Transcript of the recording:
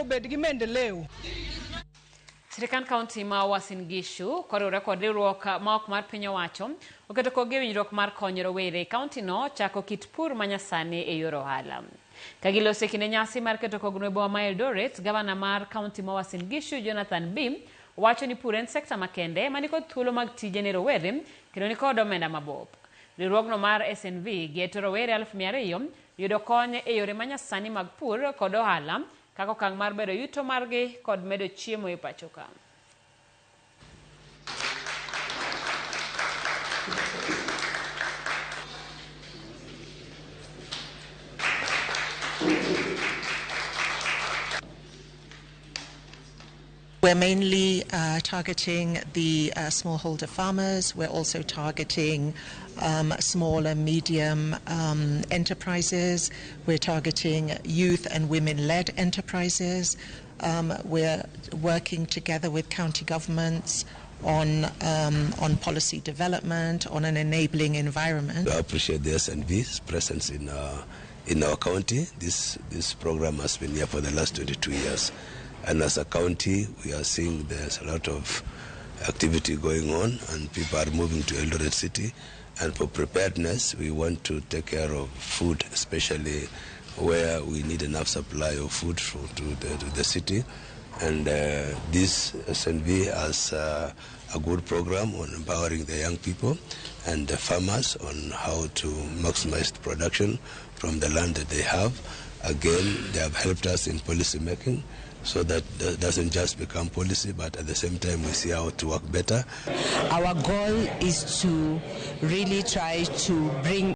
obed gi maendeleo. Sirikand kaunti ma Uasin Gishu koriwore kod riwruok ma ok mar piny owacho oketo koge winjruok mar konyo rowere. Kaunti no chako kit pur manyasani e yor ohala. Kagilose kinde nyasi mar keto kogno e boma ma Eldoret, gavana mar kaunti ma Uasin Gishu Jonathan B wacho ni pur en sekta makende mani kod thuolo mag tije ne rowere kendo ni kod omenda mabup. Riwruogno mar SNV geto rowere 200,000 yudo kony e yore manyasani mag pur kod ohala kaka okang' mar bedo yuto margi kod medo chiemo e pacho ka. We're mainly targeting the smallholder farmers. We're also targeting small and medium enterprises. We're targeting youth and women-led enterprises. We're working together with county governments on policy development, on an enabling environment. I appreciate the SNV's presence in our county. This program has been here for the last 22 years. And as a county, we are seeing there's a lot of activity going on and people are moving to Eldoret City. And for preparedness, we want to take care of food, especially where we need enough supply of food to the city. And this SNV has a good program on empowering the young people and the farmers on how to maximize the production from the land that they have. Again, they have helped us in policy making, so that doesn't just become policy, but at the same time we see how to work better. Our goal is to really try to bring